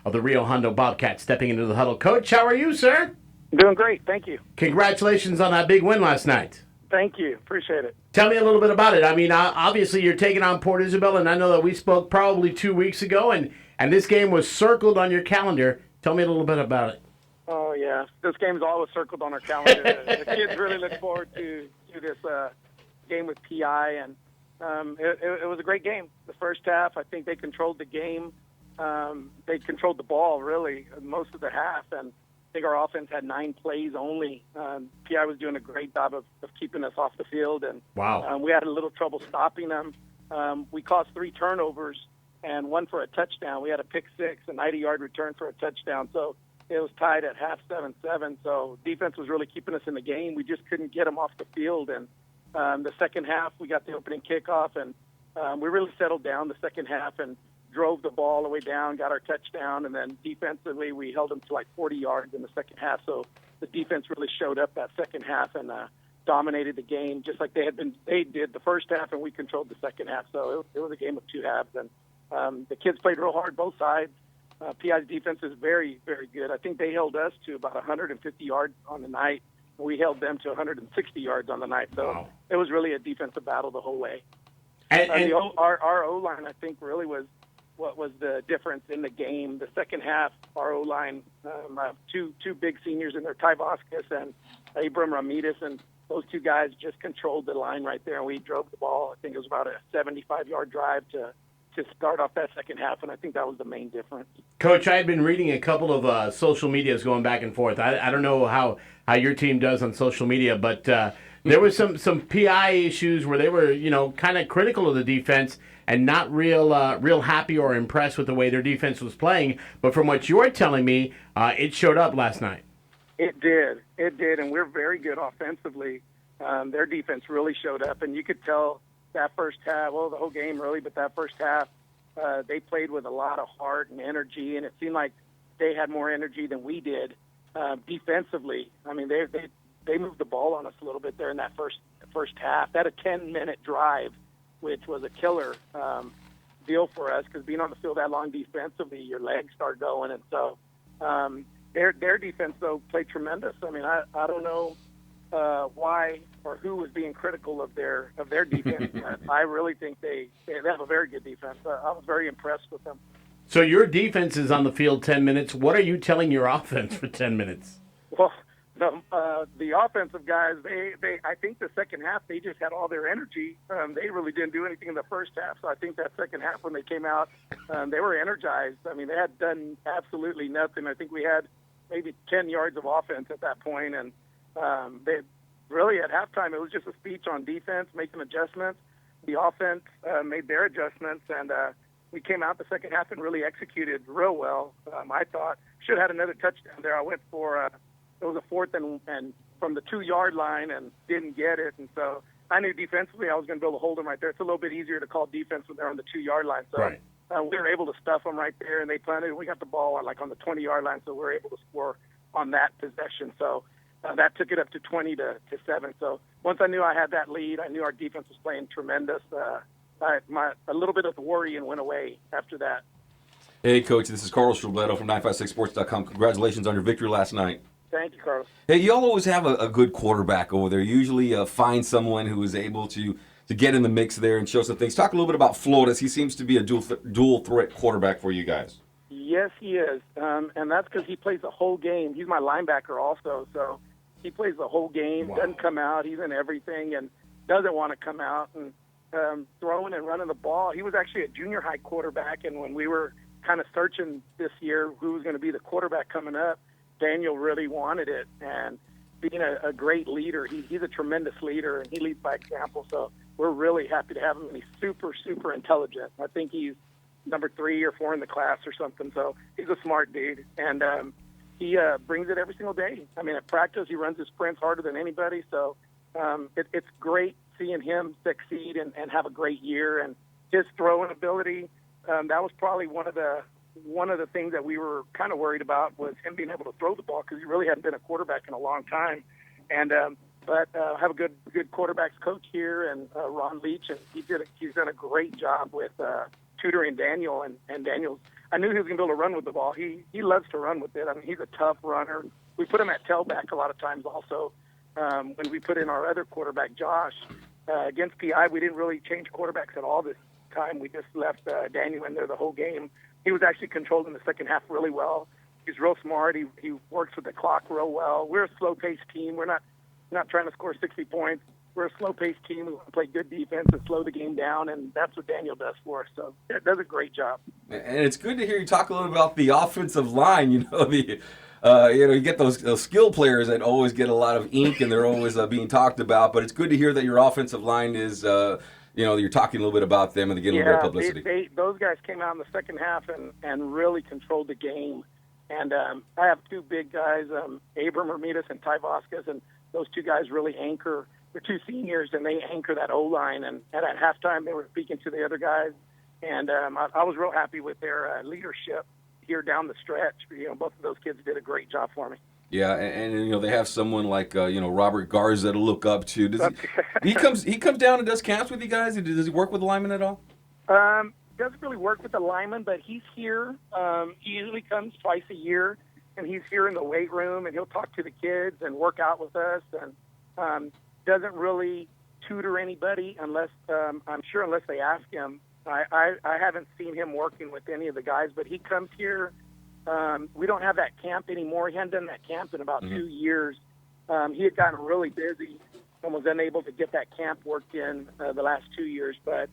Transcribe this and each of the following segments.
of the Rio Hondo Bobcats, stepping into the huddle. Coach, how are you, sir? Doing great, thank you. Congratulations on that big win last night. Thank you, appreciate it. Tell me a little bit about it. I mean, obviously you're taking on Port Isabel, and I know that we spoke probably 2 weeks ago, and this game was circled on your calendar. Tell me a little bit about it. Oh, yeah. This game's always circled on our calendar. The kids really look forward to this game with PI, and it was a great game. The first half, I think they controlled the game. They controlled the ball, really, most of the half, and I think our offense had 9 plays only. PI was doing a great job of keeping us off the field, and wow. We had a little trouble stopping them. We caused 3 turnovers and 1 for a touchdown. We had a pick 6, a 90-yard return for a touchdown, so it was tied at half 7-7. So defense was really keeping us in the game. We just couldn't get them off the field, and the second half we got the opening kickoff, and we really settled down the second half and drove the ball all the way down, got our touchdown, and then defensively we held them to like 40 yards in the second half. So the defense really showed up that second half and dominated the game just like they did the first half, and we controlled the second half. So it was a game of 2 halves, and the kids played real hard both sides. PI's defense is very, very good. I think they held us to about 150 yards on the night. We held them to 160 yards on the night. So wow. It was really a defensive battle the whole way. And our O-line, I think, really was what was the difference in the game. The second half, our O-line, two big seniors in there, Ty Vasquez and Abram Ramirez, and those 2 guys just controlled the line right there, and we drove the ball. I think it was about a 75-yard drive to start off that second half, and I think that was the main difference. Coach, I had been reading a couple of social medias going back and forth. I don't know how your team does on social media, but there was some PI issues where they were, kind of critical of the defense and not real happy or impressed with the way their defense was playing. But from what you're telling me, it showed up last night. It did, and we're very good offensively. Their defense really showed up, and you could tell that first half, well, the whole game really, but that first half, they played with a lot of heart and energy, and it seemed like they had more energy than we did defensively. I mean, they moved the ball on us a little bit there in that first half. That a 10-minute drive, which was a killer deal for us, because being on the field that long defensively, your legs start going, and so their defense though played tremendous. I mean, I don't know why or who was being critical of their defense. I really think they have a very good defense. I was very impressed with them. So your defense is on the field 10 minutes. What are you telling your offense for 10 minutes? Well, the offensive guys, they I think the second half they just had all their energy. They really didn't do anything in the first half. So I think that second half when they came out, they were energized. I mean, they had done absolutely nothing. I think we had maybe 10 yards of offense at that point, and they really at halftime it was just a speech on defense, making adjustments. The offense made their adjustments, and we came out the second half and really executed real well. I thought should have had another touchdown there. I went for it was a 4th and from the 2-yard line and didn't get it, and so I knew defensively I was going to be able to hold them right there. It's a little bit easier to call defense when they're on the 2-yard line. So right. We were able to stuff them right there, and they planted. We got the ball on the 20-yard line, so we were able to score on that possession. So that took it up to 20-7. So once I knew I had that lead, I knew our defense was playing tremendous. A little bit of the worrying went away after that. Hey, Coach, this is Carlos Robledo from 956sports.com. Congratulations on your victory last night. Thank you, Carlos. Hey, you all always have a good quarterback over there. Usually find someone who is able to get in the mix there and show some things. Talk a little bit about Flores. He seems to be a dual threat quarterback for you guys. Yes, he is, and that's because he plays the whole game. He's my linebacker also, so he plays the whole game, wow. Doesn't come out. He's in everything and doesn't want to come out, and throwing and running the ball. He was actually a junior high quarterback, and when we were kind of searching this year who was going to be the quarterback coming up, Daniel really wanted it, and being a great leader, he's a tremendous leader, and he leads by example, so we're really happy to have him, and he's super, super intelligent. I think he's number 3 or 4 in the class or something, so he's a smart dude, and he brings it every single day. I mean, at practice, he runs his sprints harder than anybody, so it's great seeing him succeed and have a great year, and his throwing ability, that was probably one of the things that we were kind of worried about was him being able to throw the ball because he really hadn't been a quarterback in a long time. And but have a good quarterbacks coach here and Ron Leach, and he's done a great job with tutoring Daniel, and Daniel, I knew he was going to be able to run with the ball. He loves to run with it. I mean, he's a tough runner. We put him at tailback a lot of times also. When we put in our other quarterback, Josh, against PI, we didn't really change quarterbacks at all this time. We just left Daniel in there the whole game. He was actually controlled in the second half really well. He's real smart. He works with the clock real well. We're a slow-paced team. We're not trying to score 60 points. We're a slow-paced team. We want to play good defense and slow the game down, and that's what Daniel does for us. So it does a great job. And it's good to hear you talk a little about the offensive line. You get those skill players that always get a lot of ink, and they're always being talked about. But it's good to hear that your offensive line is, you're talking a little bit about them and they're getting a little bit of publicity. Those guys came out in the second half and really controlled the game. And I have two big guys, Abram Ramirez and Ty Vasquez, and those two guys really anchor. They're two seniors, and they anchor that O-line. And at halftime, they were speaking to the other guys. And I was real happy with their leadership here down the stretch. Both of those kids did a great job for me. Yeah, and they have someone like Robert Garza to look up to. He comes down and does camps with you guys? Does he work with the linemen at all? Doesn't really work with the linemen, but he's here. He usually comes twice a year, and he's here in the weight room, and he'll talk to the kids and work out with us, and doesn't really tutor anybody unless they ask him. I haven't seen him working with any of the guys, but he comes here. We don't have that camp anymore. He hadn't done that camp in about 2 years. He had gotten really busy and was unable to get that camp worked in the last 2 years, but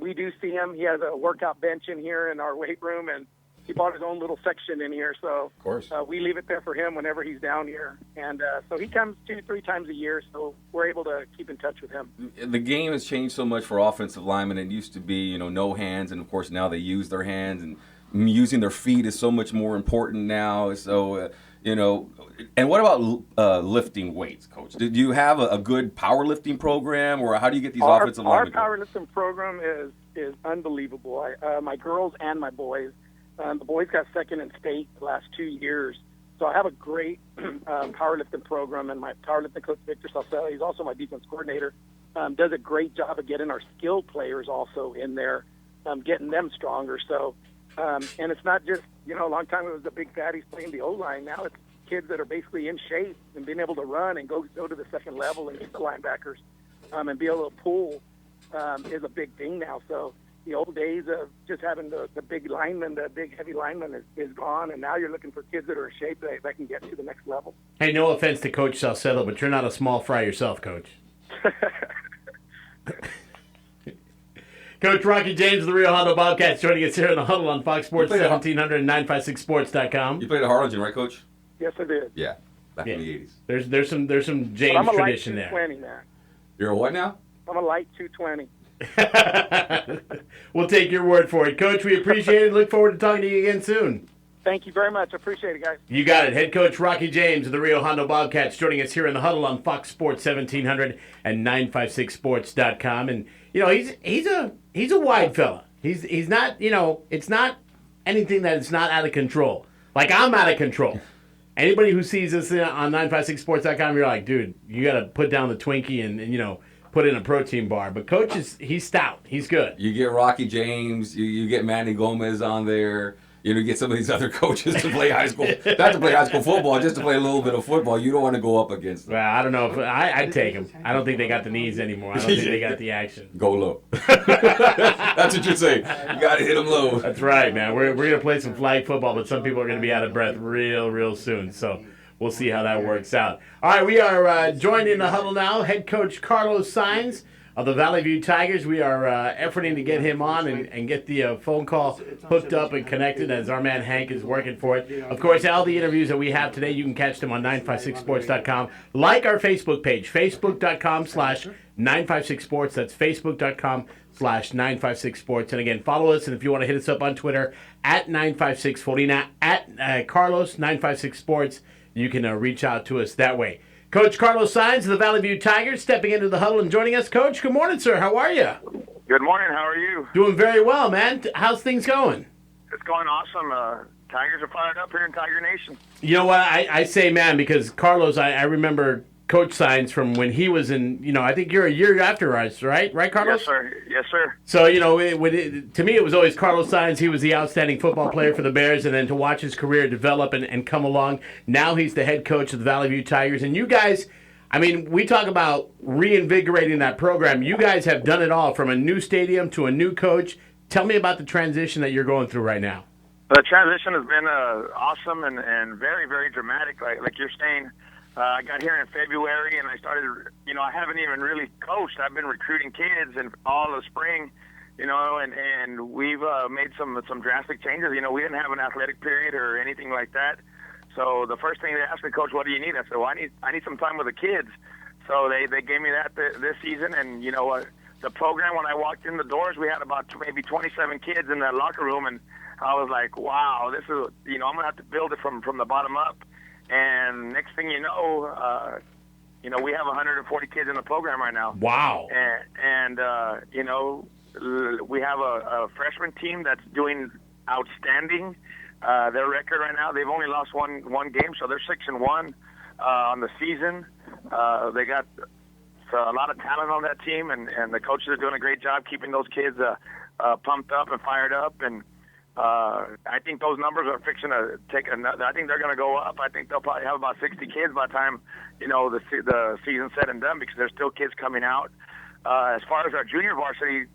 we do see him. He has a workout bench in here in our weight room, and he bought his own little section in here. So of course. We leave it there for him whenever he's down here. And so he comes 2-3 times a year, so we're able to keep in touch with him. The game has changed so much for offensive linemen. It used to be, no hands, and of course now they use their hands, and using their feet is so much more important now. So, and what about lifting weights, Coach? Do you have a good powerlifting program, or how do you get these offensive linemen? Our powerlifting program is unbelievable. My girls and my boys. The boys got second in state the last 2 years. So I have a great powerlifting program, and my powerlifting coach, Victor Salcella, he's also my defense coordinator, does a great job of getting our skilled players also in there, getting them stronger. So, and it's not just, a long time it was the big fatties playing the O-line. Now it's kids that are basically in shape and being able to run and go to the second level and get the linebackers and be able to pull is a big thing now. So the old days of just having the big lineman, the big heavy lineman is gone, and now you're looking for kids that are in shape that can get to the next level. Hey, no offense to Coach Salcedo, but you're not a small fry yourself, Coach. Coach Rocky James of the Rio Hondo Bobcats joining us here in the Huddle on Fox Sports 1700 and 956sports.com. You played at Harlingen, right, Coach? Yes, I did. Yeah, back in the 80s. There's some James tradition there. I'm a light 220, man. You're a what now? I'm a light 220. We'll take your word for it. Coach, we appreciate it. Look forward to talking to you again soon. Thank you very much. I appreciate it, guys. You got it. Head coach Rocky James of the Rio Hondo Bobcats joining us here in the Huddle on Fox Sports 1700 and 956sports.com. And, he's a wide fella. He's not, it's not anything that is not out of control. Like, I'm out of control. Anybody who sees us on 956sports.com, you're like, dude, you got to put down the Twinkie and put in a protein bar. But Coach he's stout. He's good. You get Rocky James. You get Manny Gomez on there. You get some of these other coaches to play high school, not to play high school football, just to play a little bit of football. You don't want to go up against them. Well, I don't know if I'd take them. I don't think they got the knees anymore. I don't think they got the action. Go low. That's what you're saying. You got to hit them low. That's right, man. We're going to play some flag football, but some people are going to be out of breath real soon. So we'll see how that works out. All right, we are joined in the Huddle now. Head coach Carlos Sainz of the Valley View Tigers. We are efforting to get him on and get the phone call hooked up and connected as our man Hank is working for it. Of course, all the interviews that we have today, you can catch them on 956sports.com. Like our Facebook page, facebook.com/956sports. That's facebook.com/956sports. And again, follow us. And if you want to hit us up on Twitter, at 95640, at Carlos956sports, you can reach out to us that way. Coach Carlos Sainz of the Valley View Tigers stepping into the Huddle and joining us. Coach, good morning, sir. How are you? Good morning. How are you? Doing very well, man. How's things going? It's going awesome. Tigers are fired up here in Tiger Nation. You know what? I say, man, because Carlos, I remember coach signs from when he was in, I think you're a year after us, right? Right, Carlos? Yes, sir. Yes, sir. So, to me, it was always Carlos Sainz. He was the outstanding football player for the Bears, and then to watch his career develop and come along. Now he's the head coach of the Valley View Tigers. And you guys, we talk about reinvigorating that program. You guys have done it all, from a new stadium to a new coach. Tell me about the transition that you're going through right now. The transition has been awesome and very, very dramatic. Like you're saying, I got here in February, and I started, I haven't even really coached. I've been recruiting kids and all the spring, and we've made some drastic changes. We didn't have an athletic period or anything like that. So the first thing they asked me, Coach, what do you need? I said, well, I need some time with the kids. So they gave me that this season, and the program, when I walked in the doors, we had about maybe 27 kids in that locker room, and I was like, wow, this is, I'm going to have to build it from the bottom up. And next thing you know, we have 140 kids in the program right now. Wow. And we have a freshman team that's doing outstanding. Their record right now, they've only lost one game, so they're 6-1 on the season. They got a lot of talent on that team, and the coaches are doing a great job keeping those kids pumped up and fired up. And I think those numbers are fixing to take another. I think they're going to go up. I think they'll probably have about 60 kids by the time the season's said and done, because there's still kids coming out. As far as our junior varsity,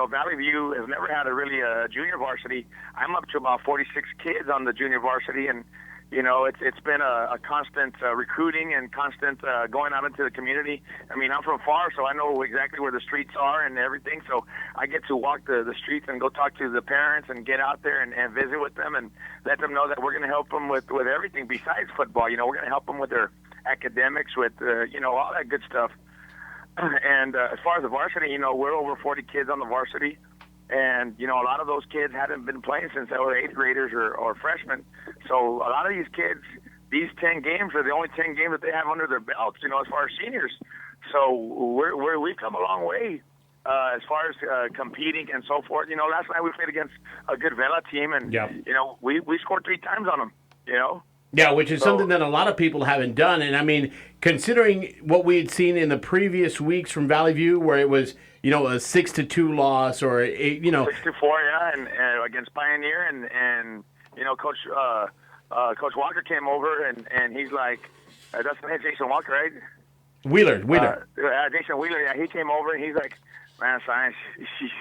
Valley View has never had a junior varsity. I'm up to about 46 kids on the junior varsity, and it's been a constant recruiting and constant going out into the community. I'm from far, so I know exactly where the streets are and everything. So I get to walk the streets and go talk to the parents and get out there and visit with them and let them know that we're going to help them with everything besides football. We're going to help them with their academics, with all that good stuff. And as far as the varsity, we're over 40 kids on the varsity. And, a lot of those kids hadn't been playing since they were 8th graders or freshmen. So a lot of these kids, these 10 games are the only 10 games that they have under their belts, as far as seniors. So we've come a long way as far as competing and so forth. Last night we played against a good Vela team, and, we scored 3 times on them, Yeah, which is something that a lot of people haven't done. And, considering what we had seen in the previous weeks from Valley View, where it was, a 6-2 loss or, 6-4, yeah, and against Pioneer, and Coach Walker came over, and he's like, that's Jason Walker, right? Wheeler. Jason Wheeler, yeah, he came over, and he's like, man, Science,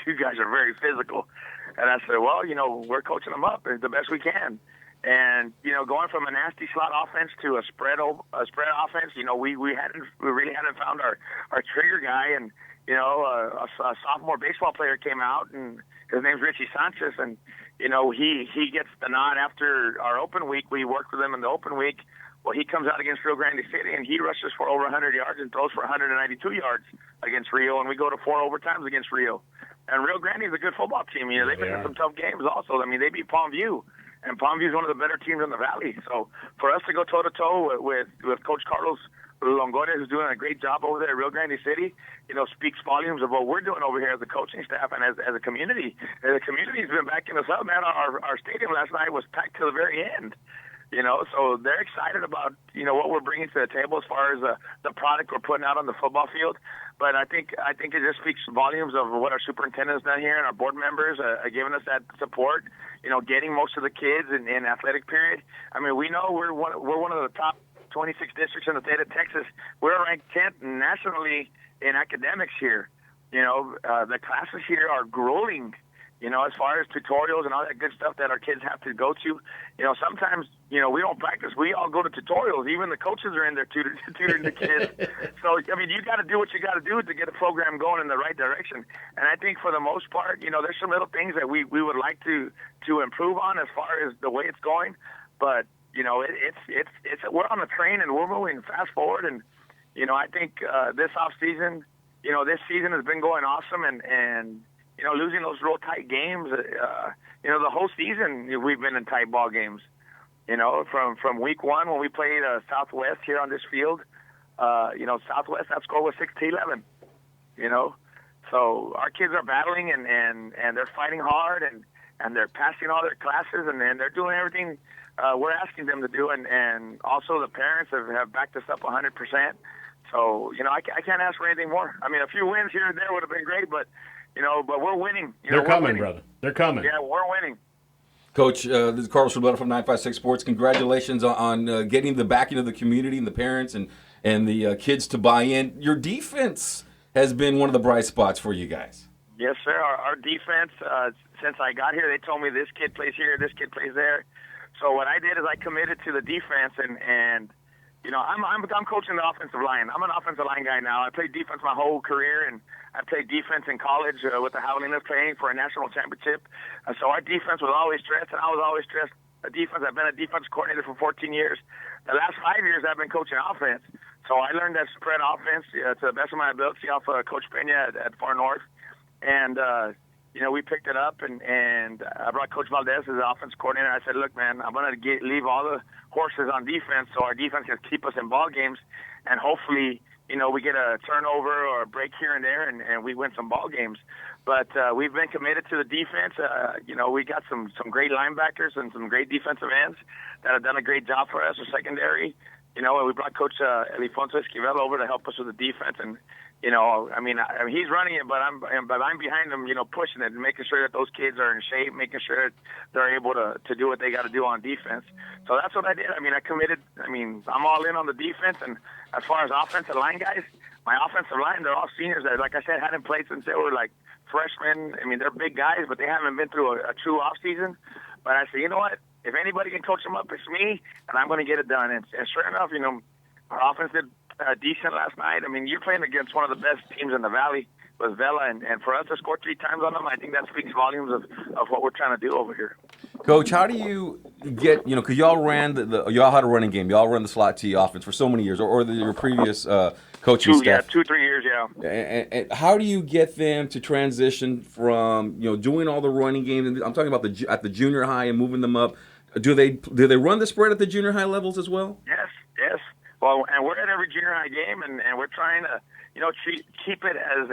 you guys are very physical. And I said, well, we're coaching them up the best we can. And going from a nasty slot offense to a spread offense, we really hadn't found our trigger guy. And a sophomore baseball player came out, and his name's Richie Sanchez, and he gets the nod after our open week. We worked with him in the open week. Well, he comes out against Rio Grande City, and he rushes for over 100 yards and throws for 192 yards against Rio, and we go to 4 overtimes against Rio. And Rio Grande is a good football team. They've been in some tough games also. They beat Palm View. And Palm View is one of the better teams in the Valley. So for us to go toe-to-toe with Coach Carlos Longoria, who's doing a great job over there at Rio Grande City, speaks volumes of what we're doing over here as a coaching staff and as a community. And the community's been backing us up, man. Our stadium last night was packed to the very end. So they're excited about, what we're bringing to the table as far as the product we're putting out on the football field. But I think it just speaks volumes of what our superintendent has done here, and our board members are giving us that support, getting most of the kids in athletic period. We know we're one of the top 26 districts in the state of Texas. We're ranked 10th nationally in academics here. The classes here are grueling. As far as tutorials and all that good stuff that our kids have to go to, sometimes, we don't practice. We all go to tutorials. Even the coaches are in there tutoring the kids. So, you got to do what you got to do to get a program going in the right direction. And I think for the most part, there's some little things that we would like to improve on as far as the way it's going. But, it's we're on a train and we're moving fast forward. And, I think this off season, this season has been going awesome, and losing those real tight games, the whole season we've been in tight ball games. From week 1 when we played Southwest here on this field, Southwest, that score was 6-11. So our kids are battling and they're fighting hard and they're passing all their classes and they're doing everything we're asking them to do. And also the parents have backed us up 100%. So, I can't ask for anything more. I mean, a few wins here and there would have been great, but we're winning. They're coming, winning. brother. They're coming. Yeah, we're winning. Coach, this is Carlos Roberto from 956 Sports. Congratulations on getting the backing of the community and the parents and the kids to buy in. Your defense has been one of the bright spots for you guys. Yes, sir. Our defense, since I got here, they told me this kid plays here, this kid plays there. So what I did is I committed to the defense, and I'm coaching the offensive line. I'm an offensive line guy now. I played defense my whole career, and I played defense in college with the Howling playing for a national championship. So our defense was always stressed, and I was always stressed. Defense. I've been a defense coordinator for 14 years. The last 5 years, I've been coaching offense. So I learned that spread offense to the best of my ability off Coach Pena at Far North. And, we picked it up, and I brought Coach Valdez as the offense coordinator. I said, look, man, I'm going to leave all the horses on defense so our defense can keep us in ball games, and hopefully, we get a turnover or a break here and there, and we win some ball games. But we've been committed to the defense. We got some great linebackers and some great defensive ends that have done a great job for us, our secondary. And we brought Coach Elifonso Esquivel over to help us with the defense. And, he's running it, but I'm behind him, pushing it and making sure that those kids are in shape, making sure they're able to do what they got to do on defense. So that's what I did. I committed. I'm all in on the defense. And as far as offensive line guys, my offensive line, they're all seniors that, like I said, hadn't played since they were like freshmen. They're big guys, but they haven't been through a true off season. But I said, you know what? If anybody can coach them up, it's me, and I'm going to get it done. And sure enough, our offense did decent last night. You're playing against one of the best teams in the Valley with Vela, and for us to score 3 times on them, I think that speaks volumes of what we're trying to do over here. Coach, how do you get, because y'all ran y'all had a running game, y'all run the slot T offense for so many years, or your previous coaching staff. 2-3 years, yeah. And how do you get them to transition from, doing all the running games, and I'm talking about at the junior high and moving them up. Do they run the spread at the junior high levels as well? Yes. Well, and we're at every junior high game, and we're trying to, keep it as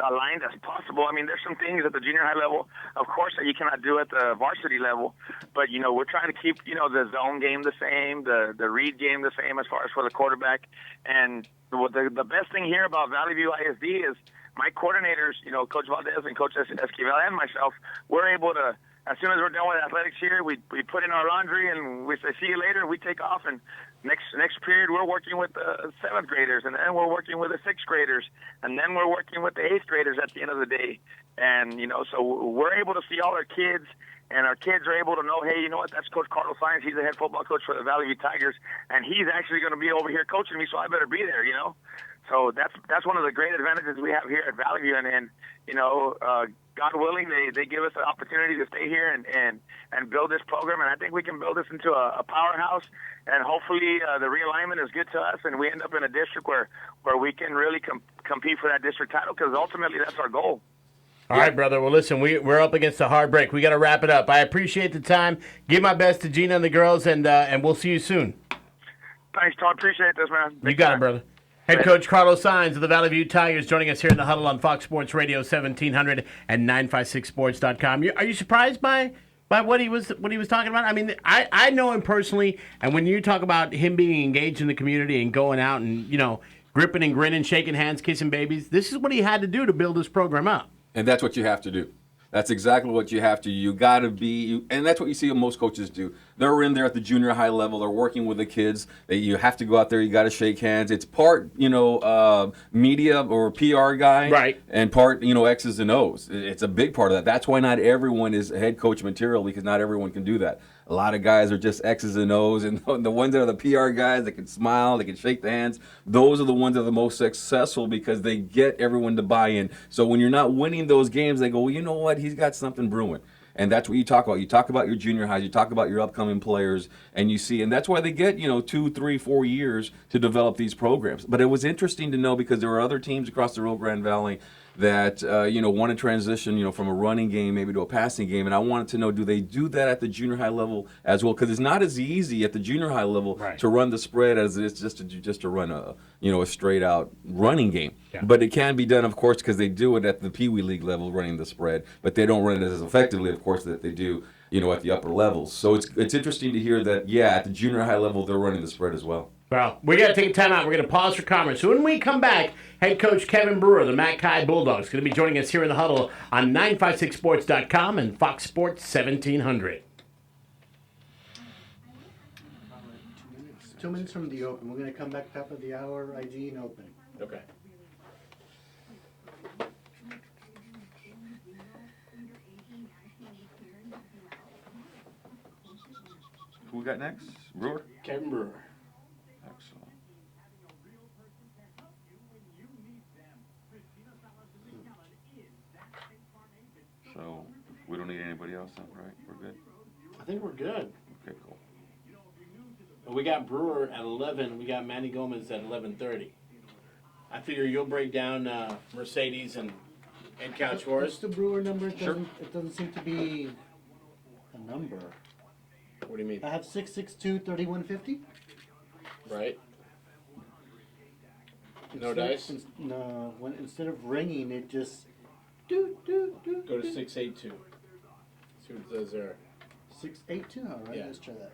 aligned as possible. There's some things at the junior high level, of course, that you cannot do at the varsity level. But, we're trying to keep, the zone game the same, the read game the same as far as for the quarterback. And the best thing here about Valley View ISD is my coordinators, Coach Valdez and Coach Esquivel and myself, we're able to, as soon as we're done with athletics here, we put in our laundry and we say, see you later, we take off, and next period we're working with the 7th graders, and then we're working with the 6th graders, and then we're working with the 8th graders at the end of the day. And, so we're able to see all our kids, and our kids are able to know, hey, you know what, that's Coach Carlos Sines. He's the head football coach for the Valley View Tigers, and he's actually going to be over here coaching me, so I better be there, So that's one of the great advantages we have here at Valley View, and God willing, they give us the opportunity to stay here and build this program, and I think we can build this into a powerhouse, and hopefully the realignment is good to us, and we end up in a district where we can really compete for that district title, because ultimately that's our goal. All right, brother. Well, listen, we're up against a hard break. We got to wrap it up. I appreciate the time. Give my best to Gina and the girls, and we'll see you soon. Thanks, Todd. Appreciate this, man. You got it, brother. Head coach Carlos Sines of the Valley View Tigers joining us here in the Huddle on Fox Sports Radio 1700 and 956sports.com. Are you surprised by what he was talking about? I know him personally, and when you talk about him being engaged in the community and going out and, gripping and grinning, shaking hands, kissing babies, this is what he had to do to build this program up. And that's what you have to do. That's exactly what you have to. You got to be, and that's what you see most coaches do. They're in there at the junior high level. They're working with the kids. You have to go out there. You got to shake hands. It's part, media or PR guy, right? And part, X's and O's. It's a big part of that. That's why not everyone is head coach material, because not everyone can do that. A lot of guys are just X's and O's, and the ones that are the PR guys that can smile, they can shake the hands, those are the ones that are the most successful because they get everyone to buy in. So when you're not winning those games, they go, well, you know what, he's got something brewing. And that's what you talk about. You talk about your junior highs, you talk about your upcoming players, and you see, and that's why they get, 2, 3, 4 years to develop these programs. But it was interesting to know, because there are other teams across the Rio Grande Valley that, want to transition, from a running game maybe to a passing game. And I wanted to know, do they do that at the junior high level as well? Because it's not as easy at the junior high level to run the spread as it is just to run a straight out running game. Yeah. But it can be done, of course, because they do it at the Pee Wee League level, running the spread. But they don't run it as effectively, of course, that they do, at the upper levels. So it's interesting to hear that, at the junior high level, they're running the spread as well. Well, we got to take a time out. We're going to pause for commerce. So when we come back, head coach Kevin Brewer, the Mackay Bulldogs, going to be joining us here in the Huddle on 956sports.com and Fox Sports 1700. 2 minutes from the open. We're going to come back top of the hour, ID and open. Okay. Who we got next? Brewer? Kevin Brewer. Excellent. So, we don't need anybody else then, right? We're good? I think we're good. Okay, cool. We got Brewer at 11. We got Manny Gomez at 11:30. I figure you'll break down Mercedes and couch for What's us. the Brewer number? It Sure. doesn't seem to be a number. What do you mean? I have 662-3150. Right? No dice? No. Instead of ringing, it just do. Go to 682. See what it says there. 682. All right, Yeah. let's try that.